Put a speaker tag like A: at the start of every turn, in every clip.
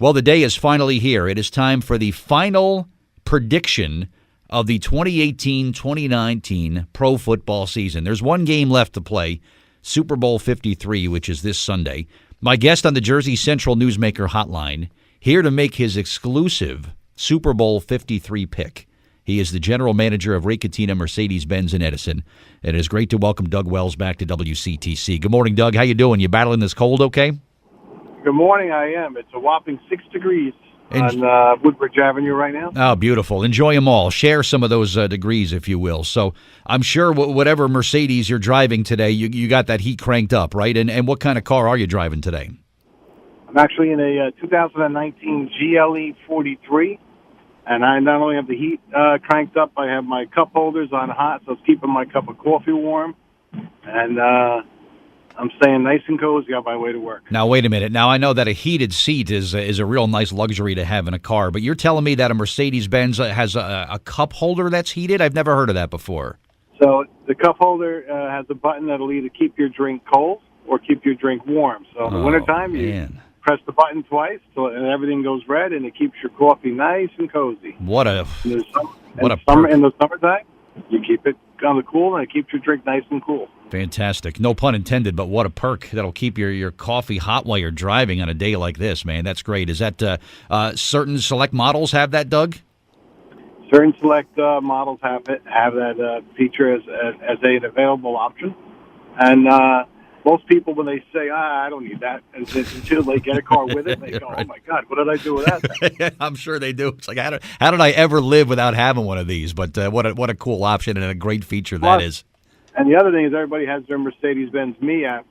A: Well, the day is finally here. It is time for the final prediction of the 2018-2019 pro football season. There's one game left to play, Super Bowl 53, which is this Sunday. My guest on the Jersey Central Newsmaker Hotline, here to make his exclusive Super Bowl 53 pick. He is the general manager of Catena, Mercedes-Benz in Edison. It is great to welcome Doug Wells back to WCTC. Good morning, Doug. How you doing? You battling this cold okay?
B: Good morning, I am. It's a whopping 6 degrees on Woodbridge Avenue right now.
A: Oh, beautiful. Enjoy them all. Share some of those degrees, if you will. So I'm sure whatever Mercedes you're driving today, you got that heat cranked up, right? And what kind of car are you driving today?
B: I'm actually in a 2019 GLE 43, and I not only have the heat cranked up, I have my cup holders on hot, so it's keeping my cup of coffee warm. And I'm staying nice and cozy on my way to work.
A: Now, wait a minute. Now, I know that a heated seat is a real nice luxury to have in a car, but you're telling me that a Mercedes-Benz has a cup holder that's heated? I've never heard of that before.
B: So the cup holder has a button that'll either keep your drink cold or keep your drink warm. So in the wintertime, you press the button twice and everything goes red, and it keeps your coffee nice and cozy.
A: In the
B: summertime, you keep it on the cool, and it keeps your drink nice and cool.
A: Fantastic. No pun intended, but what a perk that'll keep your coffee hot while you're driving on a day like this, man. That's great. Is that certain select models have that, Doug?
B: Certain select models have that feature as an available option. And most people, when they say, I don't need that, until they get a car with it, they go, right. Oh, my God, what did I do with that?
A: I'm sure they do. It's like, how did I ever live without having one of these? But what a cool option and a great feature that is.
B: And the other thing is everybody has their Mercedes-Benz Me app,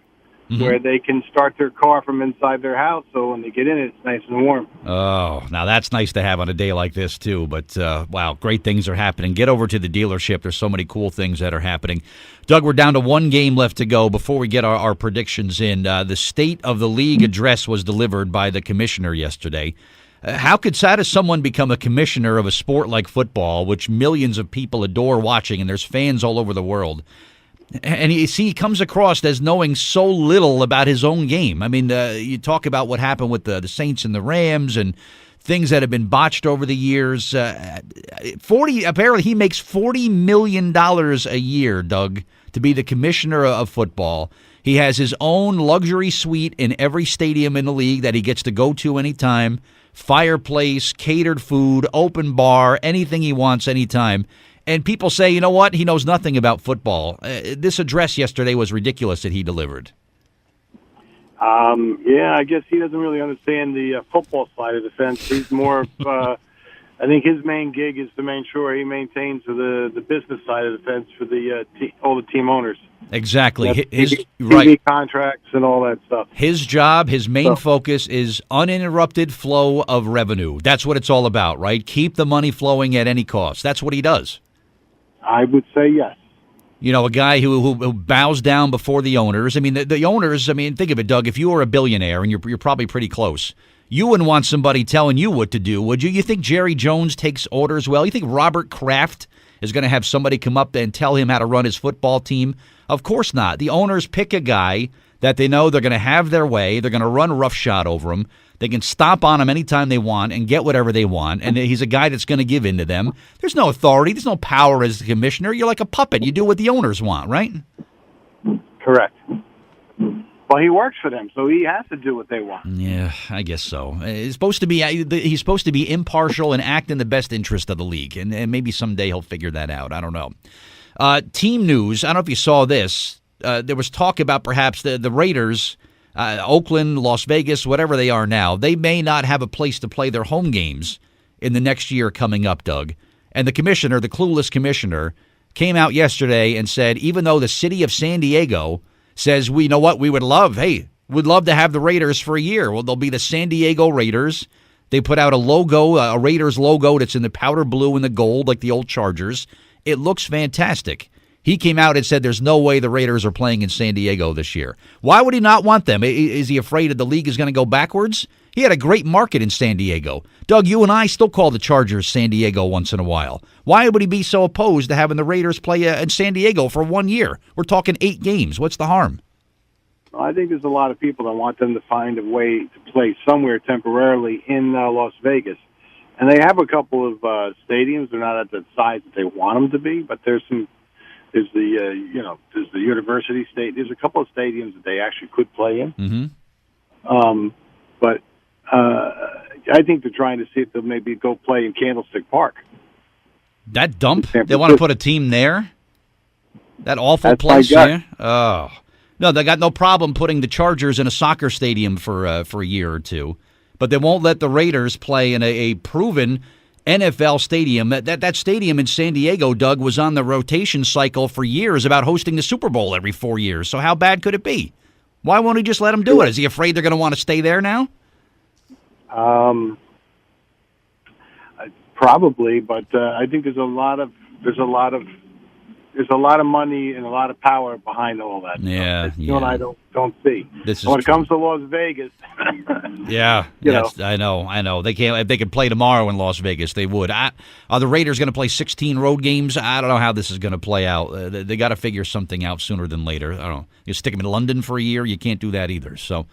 B: where they can start their car from inside their house, so when they get in it, it's nice and warm.
A: Oh, now that's nice to have on a day like this, too. But, wow, great things are happening. Get over to the dealership. There's so many cool things that are happening. Doug, we're down to one game left to go before we get our predictions in. The State of the League address was delivered by the commissioner yesterday. How could someone become a commissioner of a sport like football, which millions of people adore watching, and there's fans all over the world? And he comes across as knowing so little about his own game. I mean, you talk about what happened with the Saints and the Rams and things that have been botched over the years. Apparently he makes $40 million a year, Doug, to be the commissioner of football. He has his own luxury suite in every stadium in the league that he gets to go to anytime. Fireplace, catered food, open bar, anything he wants anytime. And people say, you know what? He knows nothing about football. This address yesterday was ridiculous that he delivered.
B: Yeah, I guess he doesn't really understand the football side of the fence. He's more of, I think his main gig is to make sure he maintains the business side of the fence for all the team owners.
A: Exactly.
B: His TV contracts and all that stuff.
A: His job, his main focus is uninterrupted flow of revenue. That's what it's all about, right? Keep the money flowing at any cost. That's what he does.
B: I would say yes.
A: You know, a guy who bows down before the owners. I mean, the owners, think of it, Doug, if you were a billionaire, and you're probably pretty close, you wouldn't want somebody telling you what to do, would you? You think Jerry Jones takes orders well? You think Robert Kraft is going to have somebody come up and tell him how to run his football team? Of course not. The owners pick a guy that they know they're going to have their way. They're going to run roughshod over him. They can stomp on him anytime they want and get whatever they want, and he's a guy that's going to give in to them. There's no authority. There's no power as the commissioner. You're like a puppet. You do what the owners want, right?
B: Correct. Well, he works for them, so he has to do what they want.
A: Yeah, I guess so. He's supposed to be impartial and act in the best interest of the league, and maybe someday he'll figure that out. I don't know. Team news, I don't know if you saw this. There was talk about perhaps the Raiders, Oakland, Las Vegas, whatever they are now, they may not have a place to play their home games in the next year coming up, Doug. And the commissioner, the clueless commissioner, came out yesterday and said, even though the city of San Diego says, we know what, we'd love to have the Raiders for a year. Well, they'll be the San Diego Raiders. They put out a logo, a Raiders logo that's in the powder blue and the gold like the old Chargers. It looks fantastic. He came out and said there's no way the Raiders are playing in San Diego this year. Why would he not want them? Is he afraid that the league is going to go backwards? He had a great market in San Diego. Doug, you and I still call the Chargers San Diego once in a while. Why would he be so opposed to having the Raiders play in San Diego for 1 year? We're talking 8 games. What's the harm?
B: I think there's a lot of people that want them to find a way to play somewhere temporarily in Las Vegas. And they have a couple of stadiums. They're not at the size that they want them to be, but there's the there's the University State. There's a couple of stadiums that they actually could play in.
A: Mm-hmm.
B: But I think they're trying to see if they'll maybe go play in Candlestick Park.
A: That dump? They want to put a team there? That awful place there? Oh. No, they got no problem putting the Chargers in a soccer stadium for a year or two. But they won't let the Raiders play in a proven NFL stadium. That stadium in San Diego, Doug, was on the rotation cycle for years about hosting the Super Bowl every 4 years. So how bad could it be? Why won't he just let them do it? Is he afraid they're going to want to stay there now?
B: Probably, but I think there's a lot of money and a lot of power behind all that.
A: Yeah,
B: You and I don't see. When it comes to Las Vegas.
A: Yeah, I know. They can't. If they could play tomorrow in Las Vegas, they would. Are the Raiders going to play 16 road games? I don't know how this is going to play out. They got to figure something out sooner than later. I don't know. You stick them in London for a year, you can't do that either. So,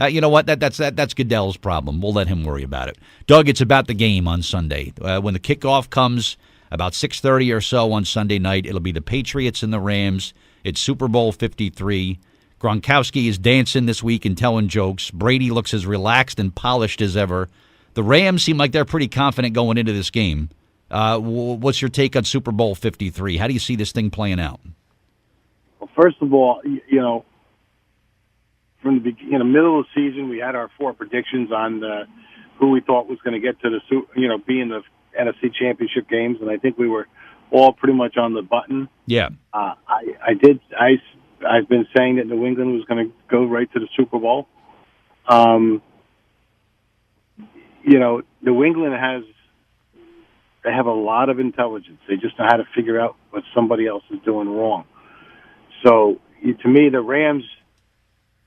A: you know what? That's Goodell's problem. We'll let him worry about it. Doug, it's about the game on Sunday. When the kickoff comes about 6:30 or so on Sunday night, it'll be the Patriots and the Rams. It's Super Bowl 53. Gronkowski is dancing this week and telling jokes. Brady looks as relaxed and polished as ever. The Rams seem like they're pretty confident going into this game. What's your take on Super Bowl 53? How do you see this thing playing out?
B: Well, first of all, from the middle of the season, we had our 4 predictions on who we thought was going to get to be in the NFC Championship games, and I think we were all pretty much on the button.
A: Yeah.
B: I've been saying that New England was going to go right to the Super Bowl. New England they have a lot of intelligence. They just know how to figure out what somebody else is doing wrong. So, to me, the Rams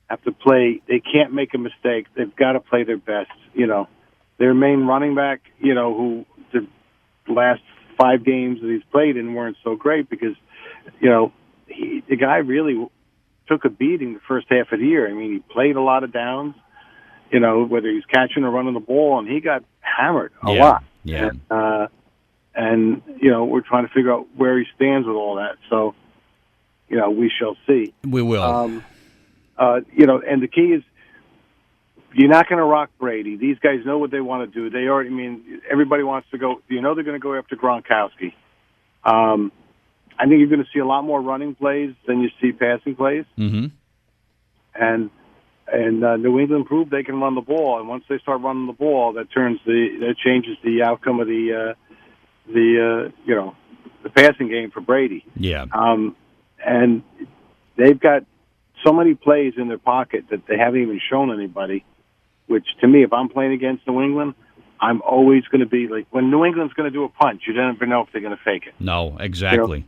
B: have to play. They can't make a mistake. They've got to play their best. Their main running back, who the last 5 games that he's played in weren't so great because, the guy really took a beating the first half of the year. I mean, he played a lot of downs, whether he's catching or running the ball, and he got hammered a lot.
A: Yeah.
B: And we're trying to figure out where he stands with all that. So, we shall see.
A: We will.
B: And the key is, you're not going to rock Brady. These guys know what they want to do. Everybody wants to go. They're going to go after Gronkowski. I think you're going to see a lot more running plays than you see passing plays.
A: Mm-hmm.
B: And New England proved they can run the ball. And once they start running the ball, that changes the outcome of the passing game for Brady.
A: Yeah.
B: And they've got so many plays in their pocket that they haven't even shown anybody, which to me, if I'm playing against New England, I'm always going to be like, when New England's going to do a punch, you never know if they're going to fake it.
A: No, exactly.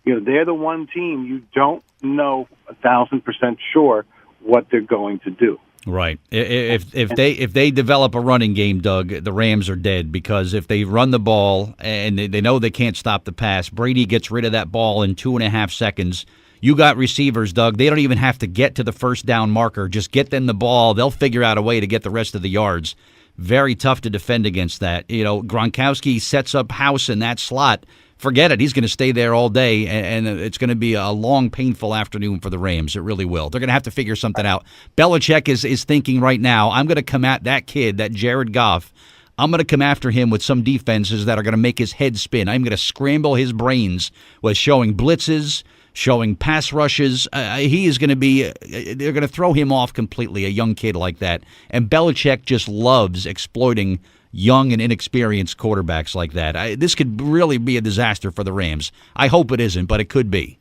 B: They're the one team you don't know 1,000% sure what they're going to do.
A: Right. If they develop a running game, Doug, the Rams are dead, because if they run the ball and they know they can't stop the pass, Brady gets rid of that ball in 2.5 seconds. You got receivers, Doug. They don't even have to get to the first down marker. Just get them the ball. They'll figure out a way to get the rest of the yards. Very tough to defend against that. Gronkowski sets up house in that slot. Forget it. He's going to stay there all day, and it's going to be a long, painful afternoon for the Rams. It really will. They're going to have to figure something out. Belichick is thinking right now, I'm going to come at that kid, that Jared Goff. I'm going to come after him with some defenses that are going to make his head spin. I'm going to scramble his brains with showing blitzes, showing pass rushes. He is going to be – they're going to throw him off completely, a young kid like that. And Belichick just loves exploiting young and inexperienced quarterbacks like that. This could really be a disaster for the Rams. I hope it isn't, but it could be.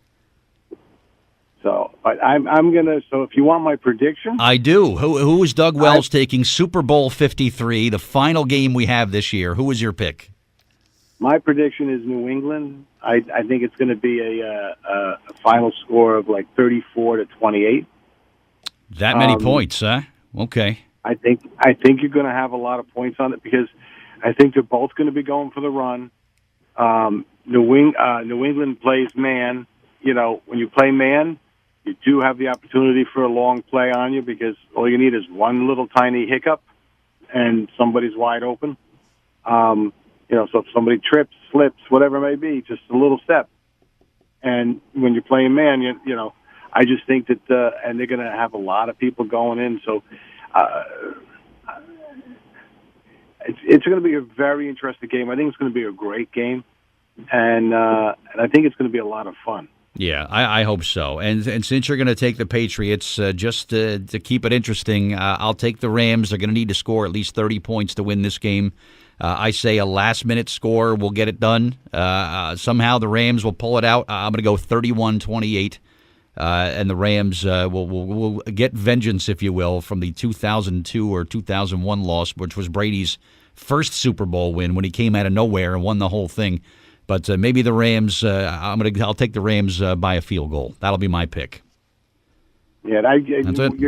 B: So I'm going to – so if you want my prediction –
A: I do. Who is Doug Wells taking Super Bowl 53, the final game we have this year? Who is your pick?
B: My prediction is New England. I think it's going to be a final score of like 34-28.
A: That many points, huh? Okay.
B: I think you're going to have a lot of points on it because I think they're both going to be going for the run. New England plays man. When you play man, You do have the opportunity for a long play on you because all you need is one little tiny hiccup and somebody's wide open. So if somebody trips, slips, whatever it may be, just a little step. And when you're playing man, I just think that, and they're going to have a lot of people going in. So it's going to be a very interesting game. I think it's going to be a great game, and I think it's going to be a lot of fun.
A: Yeah, I hope so. And since you're going to take the Patriots, just to keep it interesting, I'll take the Rams. They're going to need to score at least 30 points to win this game. I say a last-minute score will get it done. Somehow the Rams will pull it out. I'm going to go 31-28, and the Rams will get vengeance, if you will, from the 2002 or 2001 loss, which was Brady's first Super Bowl win when he came out of nowhere and won the whole thing. But maybe the Rams. I'll take the Rams by a field goal. That'll be my pick.
B: Yeah, you're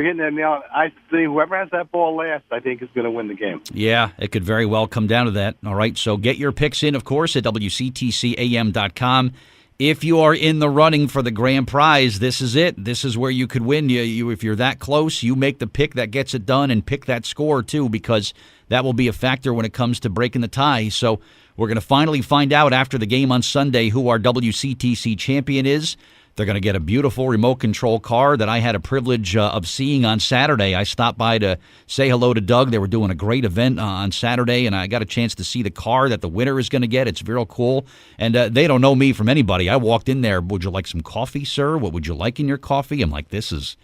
B: hitting that nail. I think whoever has that ball last, I think, is going to win the game.
A: Yeah, it could very well come down to that. All right, so get your picks in, of course, at WCTCAM.com. If you are in the running for the grand prize, this is it. This is where you could win. If you're that close, you make the pick that gets it done and pick that score, too, because that will be a factor when it comes to breaking the tie. So we're going to finally find out after the game on Sunday who our WCTC champion is. They're going to get a beautiful remote control car that I had a privilege of seeing on Saturday. I stopped by to say hello to Doug. They were doing a great event on Saturday, and I got a chance to see the car that the winner is going to get. It's real cool. And they don't know me from anybody. I walked in there, would you like some coffee, sir? What would you like in your coffee? I'm like, this is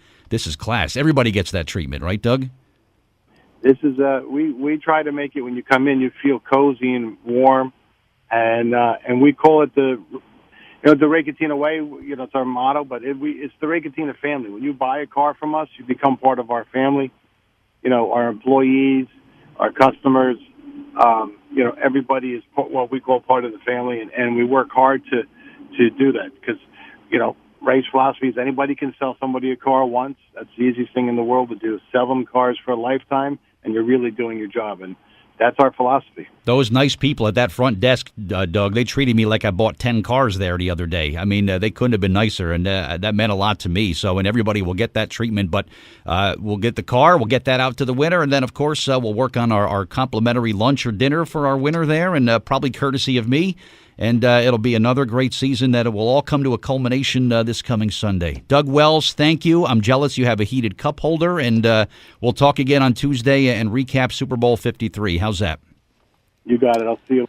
A: class. Everybody gets that treatment, right, Doug?
B: This is we try to make it when you come in, you feel cozy and warm, and we call it the Ray Catena way. It's our motto, but it's the Ray Catena family. When you buy a car from us, you become part of our family. Our employees, our customers, everybody is what we call part of the family, and we work hard to do that because Ray's philosophy is anybody can sell somebody a car once. That's the easiest thing in the world to do. Sell them cars for a lifetime, and you're really doing your job. And that's our philosophy. Those
A: nice people at that front desk, Doug, they treated me like I bought 10 cars there the other day. I mean, they couldn't have been nicer, and that meant a lot to me. So, and everybody will get that treatment, but we'll get the car, we'll get that out to the winner, and then, of course, we'll work on our complimentary lunch or dinner for our winner there, and probably courtesy of me. And it'll be another great season that it will all come to a culmination this coming Sunday. Doug Wells, thank you. I'm jealous you have a heated cup holder, and we'll talk again on Tuesday and recap Super Bowl 53. How's that?
B: You got it. I'll see you.